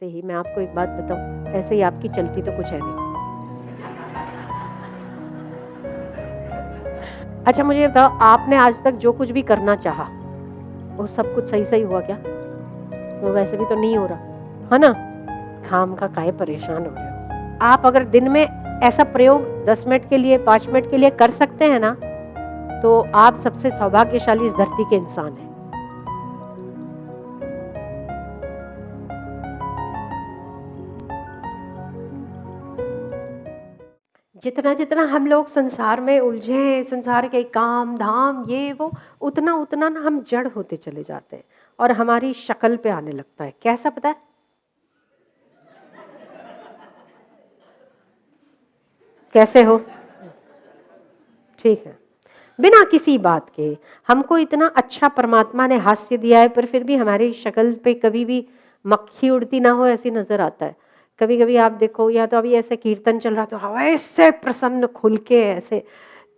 से ही मैं आपको एक बात बताऊं, ऐसे ही आपकी चलती तो कुछ है नहीं। अच्छा मुझे बताओ, आपने आज तक जो कुछ भी करना चाहा वो सब कुछ सही सही हुआ क्या? वो वैसे भी तो नहीं हो रहा है ना। खाम का काहे परेशान हो रहे हो? आप अगर दिन में ऐसा प्रयोग 10 मिनट के लिए 5 मिनट के लिए कर सकते हैं ना, तो आप सबसे सौभाग्यशाली इस धरती के इंसान हैं। जितना जितना हम लोग संसार में उलझे हैं, संसार के काम धाम ये वो, उतना उतना ना हम जड़ होते चले जाते हैं और हमारी शक्ल पे आने लगता है। कैसा पता है? कैसे हो? ठीक है। बिना किसी बात के हमको इतना अच्छा परमात्मा ने हास्य दिया है, पर फिर भी हमारी शक्ल पे कभी भी मक्खी उड़ती ना हो ऐसी नजर आता है। कभी कभी आप देखो, या तो अभी ऐसे कीर्तन चल रहा तो हवा ऐसे प्रसन्न खुल के ऐसे,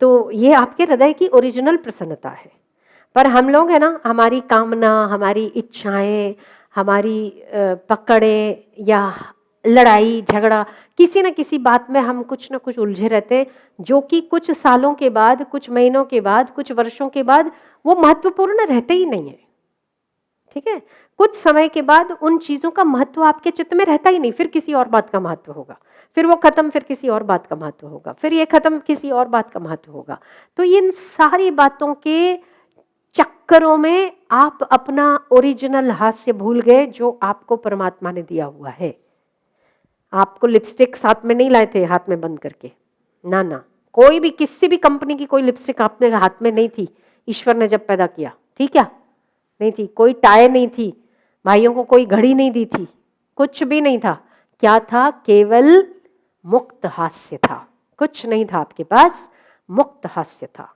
तो ये आपके हृदय की ओरिजिनल प्रसन्नता है। पर हम लोग है ना, हमारी कामना, हमारी इच्छाएं, हमारी पकड़े या लड़ाई झगड़ा, किसी न किसी बात में हम कुछ न कुछ उलझे रहते हैं, जो कि कुछ सालों के बाद, कुछ महीनों के बाद, कुछ वर्षों के बाद वो महत्वपूर्ण रहते ही नहीं है। ठीक है, कुछ समय के बाद उन चीजों का महत्व आपके चित्त में रहता ही नहीं, फिर किसी और बात का महत्व होगा, फिर वो खत्म, फिर किसी और बात का महत्व होगा, फिर ये खत्म, किसी और बात का महत्व होगा। तो इन सारी बातों के चक्करों में आप अपना ओरिजिनल हास्य भूल गए जो आपको परमात्मा ने दिया हुआ है। आपको लिपस्टिक साथ में नहीं लाए थे हाथ में बंद करके, ना ना, कोई भी किसी भी कंपनी की कोई लिपस्टिक आपने हाथ में नहीं थी ईश्वर ने जब पैदा किया। ठीक है, नहीं थी। कोई टाई नहीं थी, भाइयों को कोई घड़ी नहीं दी थी, कुछ भी नहीं था। क्या था? केवल मुक्त हास्य था। कुछ नहीं था आपके पास, मुक्त हास्य था।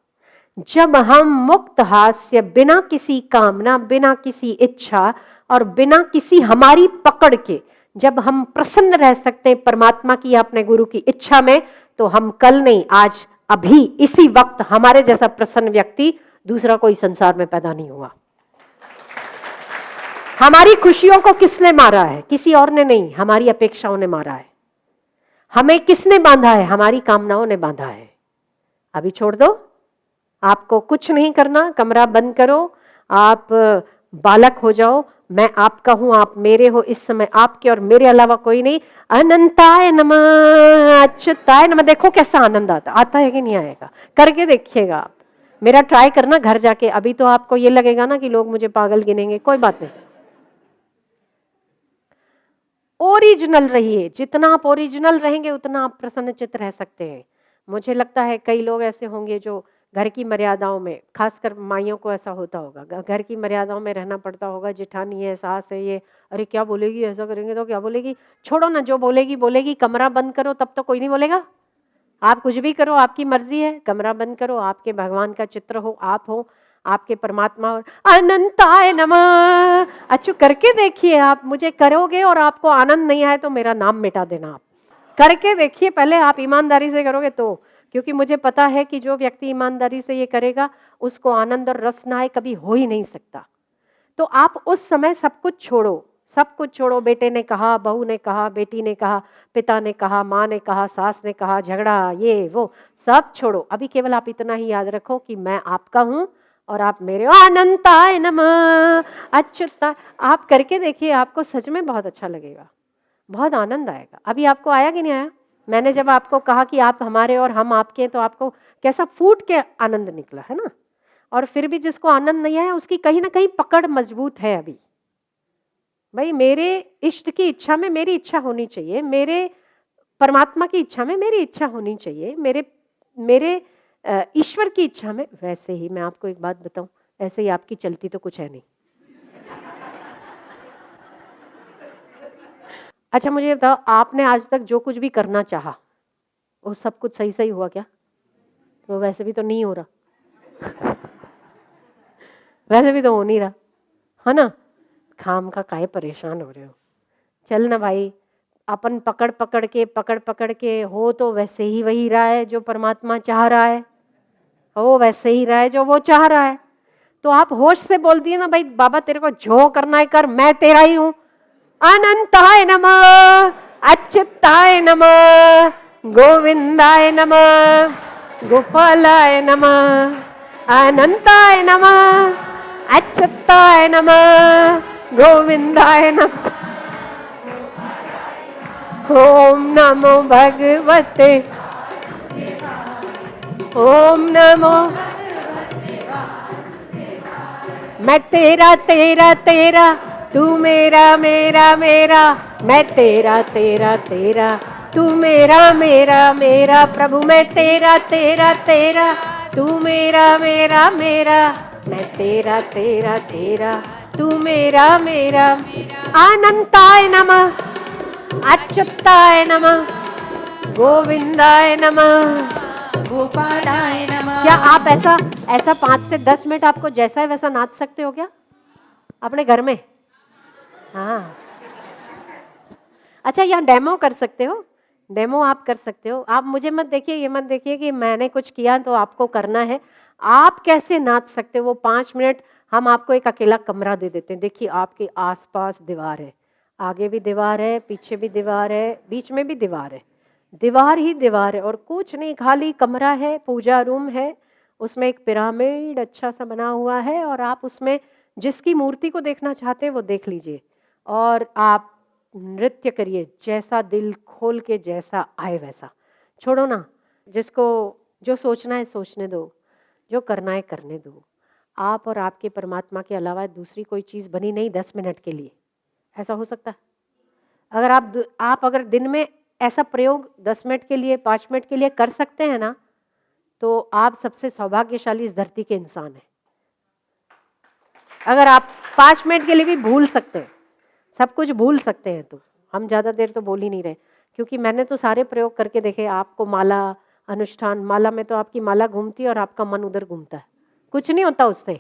जब हम मुक्त हास्य, बिना किसी कामना, बिना किसी इच्छा और बिना किसी हमारी पकड़ के, जब हम प्रसन्न रह सकते हैं परमात्मा की या अपने गुरु की इच्छा में, तो हम कल नहीं, आज अभी इसी वक्त हमारे जैसा प्रसन्न व्यक्ति दूसरा कोई संसार में पैदा नहीं हुआ। हमारी खुशियों को किसने मारा है? किसी और ने नहीं, हमारी अपेक्षाओं ने मारा है। हमें किसने बांधा है? हमारी कामनाओं ने बांधा है। अभी छोड़ दो, आपको कुछ नहीं करना, कमरा बंद करो, आप बालक हो जाओ। मैं आपका हूं, आप मेरे हो, इस समय आपके और मेरे अलावा कोई नहीं। अनंताय नमः, अच्युताय नमः। देखो कैसा आनंद आता है कि नहीं आएगा? करके देखिएगा आप। मेरा ट्राई करना घर जाके। अभी तो आपको ये लगेगा ना कि लोग मुझे पागल गिनेंगे, कोई बात नहीं। ओरिजिनल रहिए, जितना आप ओरिजिनल रहेंगे उतना आप प्रसन्नचित्त रह सकते हैं। मुझे लगता है कई लोग ऐसे होंगे जो घर की मर्यादाओं में, खासकर माइयों को ऐसा होता होगा, घर की मर्यादाओं में रहना पड़ता होगा। जेठानी है, सास है, ये अरे क्या बोलेगी, ऐसा करेंगे तो क्या बोलेगी, छोड़ो ना, जो बोलेगी बोलेगी, कमरा बंद करो, तब तो कोई नहीं बोलेगा। आप कुछ भी करो, आपकी मर्जी है, कमरा बंद करो, आपके भगवान का चित्र हो, आप हो, आपके परमात्मा और अनंताय नमः। अच्छा करके देखिए आप, मुझे करोगे और आपको आनंद नहीं आए तो मेरा नाम मिटा देना। आप करके देखिए, पहले आप ईमानदारी से करोगे तो, क्योंकि मुझे पता है कि जो व्यक्ति ईमानदारी से ये करेगा उसको आनंद और रस ना आए कभी हो ही नहीं सकता। तो आप उस समय सब कुछ छोड़ो, सब कुछ छोड़ो। बेटे ने कहा, बहू ने कहा, बेटी ने कहा, पिता ने कहा, माँ ने कहा, सास ने कहा, झगड़ा ये वो सब छोड़ो। अभी केवल आप इतना ही याद रखो कि मैं आपका हूं और आप मेरे हो। अनंताय नमः, अच्युता। आप करके देखिए, आपको सच में बहुत अच्छा लगेगा, बहुत आनंद आएगा। अभी आपको आया कि नहीं आया? मैंने जब आपको कहा कि आप हमारे और हम आपके, तो आपको कैसा फूट के आनंद निकला है ना। और फिर भी जिसको आनंद नहीं आया उसकी कहीं ना कहीं पकड़ मजबूत है। अभी भाई मेरे इष्ट की इच्छा में मेरी इच्छा होनी चाहिए, मेरे परमात्मा की इच्छा में मेरी इच्छा होनी चाहिए, मेरे मेरे ईश्वर की इच्छा में। वैसे ही मैं आपको एक बात बताऊं, ऐसे ही आपकी चलती तो कुछ है नहीं। अच्छा मुझे बताओ, आपने आज तक जो कुछ भी करना चाहा वो सब कुछ सही सही हुआ क्या? वो वैसे भी तो नहीं हो रहा। वैसे भी तो हो नहीं रहा है ना। खाम का काहे परेशान हो रहे हो? चल ना भाई, अपन पकड़ पकड़ के हो तो वैसे ही वही रहा है जो परमात्मा चाह रहा है, हो वैसे ही रहा है जो वो चाह रहा है। तो आप होश से बोल दिए ना, भाई बाबा तेरे को जो करना है कर, मैं तेरा ही हूं, अनंताय नमः, अच्युताय नमः, गोविंदाय नमः, गोपालाय नमः, अनंताय नमः, अच्युताय नमः, गोविंदाय नमः। ओम नमो भगवते, ओम नमो, मैं तेरा तेरा तेरा, तू मेरा मेरा मेरा, मैं तेरा तेरा तेरा, तू मेरा मेरा मेरा, प्रभु मैं तेरा तेरा तेरा, तू मेरा मेरा मेरा, मैं तेरा तेरा तेरा, तू मेरा मेरा। अनंताय नमः, अच्युताय नमः, गोविंदाय नमः, गोपालाय नमः। क्या आप ऐसा ऐसा 5 से 10 मिनट आपको जैसा है वैसा नाच सकते हो क्या अपने घर में? हाँ, अच्छा, यहाँ डेमो कर सकते हो, डेमो आप कर सकते हो। आप मुझे मत देखिए, ये मत देखिए कि मैंने कुछ किया तो आपको करना है। आप कैसे नाच सकते हो वो 5 मिनट हम आपको एक अकेला कमरा दे देते हैं। देखिए आपके आसपास दीवार है, आगे भी दीवार है, पीछे भी दीवार है, बीच में भी दीवार है, दीवार ही दीवार है और कुछ नहीं, खाली कमरा है, पूजा रूम है, उसमें एक पिरामिड अच्छा सा बना हुआ है और आप उसमें जिसकी मूर्ति को देखना चाहते हैं वो देख लीजिए और आप नृत्य करिए, जैसा दिल खोल के जैसा आए वैसा। छोड़ो ना, जिसको जो सोचना है सोचने दो, जो करना है करने दो। आप और आपके परमात्मा के अलावा दूसरी कोई चीज़ बनी नहीं 10 मिनट के लिए। ऐसा हो सकता है? अगर आप अगर दिन में ऐसा प्रयोग 10 मिनट के लिए, 5 मिनट के लिए कर सकते हैं ना, तो आप सबसे सौभाग्यशाली इस धरती के इंसान हैं। अगर आप 5 मिनट के लिए भी भूल सकते हैं, सब कुछ भूल सकते हैं, तो हम ज़्यादा देर तो बोल ही नहीं रहे, क्योंकि मैंने तो सारे प्रयोग करके देखे। आपको माला अनुष्ठान, माला में तो आपकी माला घूमती है और आपका मन उधर घूमता है, कुछ नहीं होता उससे।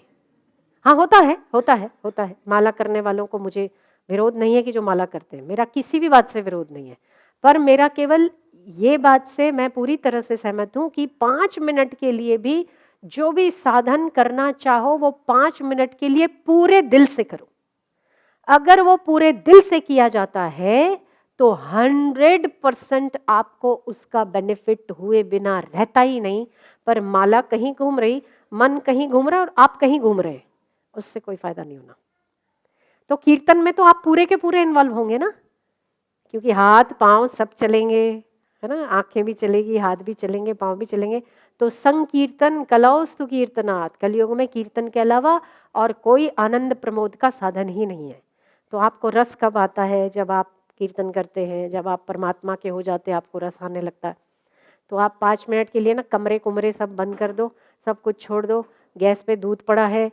हाँ, होता है, होता है, होता है। माला करने वालों को मुझे विरोध नहीं है कि जो माला करते हैं, मेरा किसी भी बात से विरोध नहीं है, पर मेरा केवल ये बात से मैं पूरी तरह से सहमत हूँ कि 5 मिनट के लिए भी जो भी साधन करना चाहो वो 5 मिनट के लिए पूरे दिल से करो। अगर वो पूरे दिल से किया जाता है तो 100% आपको उसका बेनिफिट हुए बिना रहता ही नहीं। पर माला कहीं घूम रही, मन कहीं घूम रहा और आप कहीं घूम रहे, उससे कोई फायदा नहीं होना। तो कीर्तन में तो आप पूरे के पूरे इन्वॉल्व होंगे ना, क्योंकि हाथ पांव सब चलेंगे, है ना, आंखें भी चलेगी, हाथ भी चलेंगे, पांव भी चलेंगे। तो संकीर्तन कलौस्तु कीर्तनात्, कलयुग में कीर्तन के अलावा और कोई आनंद प्रमोद का साधन ही नहीं है। तो आपको रस कब आता है? जब आप कीर्तन करते हैं, जब आप परमात्मा के हो जाते हैं, आपको रस आने लगता है। तो आप 5 मिनट के लिए ना कमरे कुमरे सब बंद कर दो, सब कुछ छोड़ दो। गैस पे दूध पड़ा है,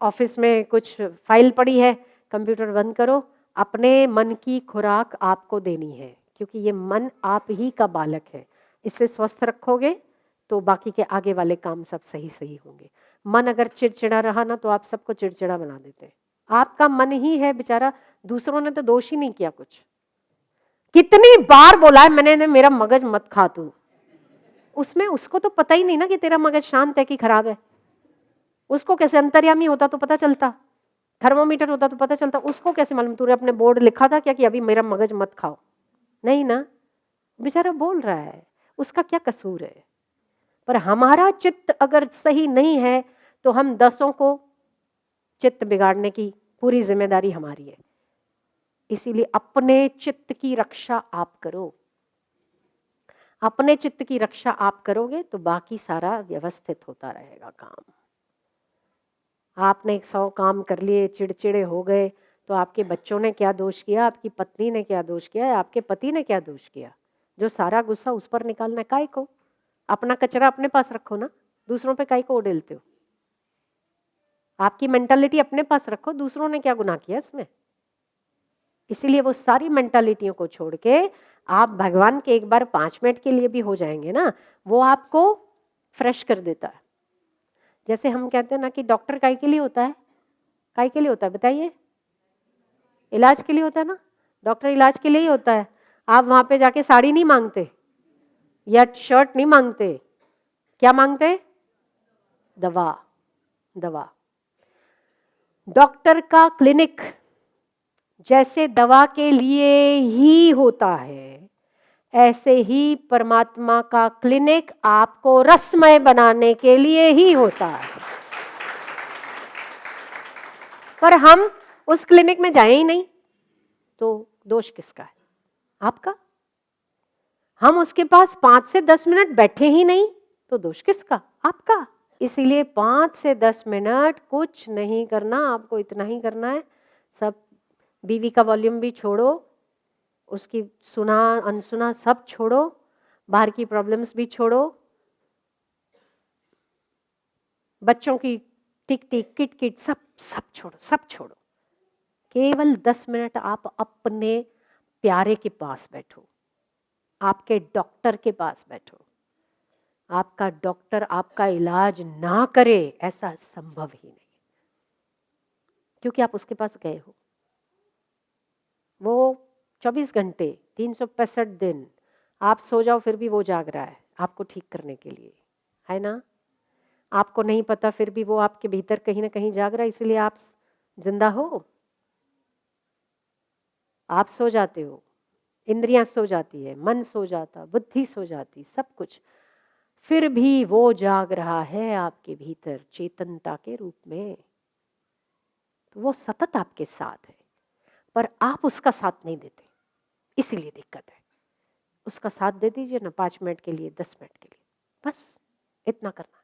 ऑफिस में कुछ फाइल पड़ी है, कंप्यूटर बंद करो। अपने मन की खुराक आपको देनी है, क्योंकि ये मन आप ही का बालक है। इससे स्वस्थ रखोगे तो बाकी के आगे वाले काम सब सही सही होंगे। मन अगर चिड़चिड़ा रहा ना तो आप सबको चिड़चिड़ा बना देते हैं। आपका मन ही है बेचारा, दूसरों ने तो दोष ही नहीं किया कुछ। कितनी बार बोला है मैंने, मेरा मगज मत खा तू। उसमें उसको तो पता ही नहीं ना कि तेरा मगज शांत है कि खराब है। उसको कैसे, अंतर्यामी होता तो पता चलता, थर्मोमीटर होता तो पता चलता। उसको कैसे मालूम? तूने अपने बोर्ड लिखा था क्या कि अभी मेरा मगज मत खाओ? नहीं ना, बेचारा बोल रहा है, उसका क्या कसूर है? पर हमारा चित्त अगर सही नहीं है तो हम 10 को चित्त बिगाड़ने की पूरी जिम्मेदारी हमारी है। इसीलिए अपने चित्त की रक्षा आप करो। अपने चित्त की रक्षा आप करोगे तो बाकी सारा व्यवस्थित होता रहेगा काम। आपने 100 काम कर लिए, चिड़चिड़े हो गए, तो आपके बच्चों ने क्या दोष किया, आपकी पत्नी ने क्या दोष किया, आपके पति ने क्या दोष किया? जो सारा गुस्सा उस पर निकालना है, काहे को? अपना कचरा अपने पास रखो ना, दूसरों पे काहे को उड़ेलते हो? आपकी मेंटालिटी अपने पास रखो, दूसरों ने क्या गुनाह किया इसमें? इसीलिए वो सारी मेंटालिटियों को छोड़ के आप भगवान के एक बार 5 मिनट के लिए भी हो जाएंगे ना, वो आपको फ्रेश कर देता है। जैसे हम कहते हैं ना कि डॉक्टर काहे के लिए होता है? काहे के लिए होता है बताइए? इलाज के लिए होता है ना, डॉक्टर इलाज के लिए ही होता है। आप वहां पे जाके साड़ी नहीं मांगते या शर्ट नहीं मांगते, क्या मांगते? दवा। दवा। डॉक्टर का क्लिनिक जैसे दवा के लिए ही होता है, ऐसे ही परमात्मा का क्लिनिक आपको रसमय बनाने के लिए ही होता है। पर हम उस क्लिनिक में जाए ही नहीं, तो दोष किसका है? आपका। हम उसके पास 5 से 10 मिनट बैठे ही नहीं, तो दोष किसका? आपका। इसीलिए 5 से 10 मिनट कुछ नहीं करना, आपको इतना ही करना है। सब बीवी का वॉल्यूम भी छोड़ो, उसकी सुना अनसुना सब छोड़ो, बाहर की प्रॉब्लम्स भी छोड़ो, बच्चों की टिक टिक किट किट सब सब छोड़ो, सब छोड़ो। केवल 10 मिनट आप अपने प्यारे के पास बैठो, आपके डॉक्टर के पास बैठो। आपका डॉक्टर आपका इलाज ना करे ऐसा संभव ही नहीं, क्योंकि आप उसके पास गए हो। वो 24 घंटे 365 दिन आप सो जाओ फिर भी वो जाग रहा है आपको ठीक करने के लिए, है ना? आपको नहीं पता फिर भी वो आपके भीतर कहीं ना कहीं जाग रहा है, इसलिए आप जिंदा हो। आप सो जाते हो, इंद्रियां सो जाती है, मन सो जाता, बुद्धि सो जाती, सब कुछ, फिर भी वो जाग रहा है आपके भीतर चेतनता के रूप में। तो वो सतत आपके साथ है, पर आप उसका साथ नहीं देते, इसीलिए दिक्कत है। उसका साथ दे दीजिए ना, 5 मिनट के लिए, 10 मिनट के लिए, बस इतना करना।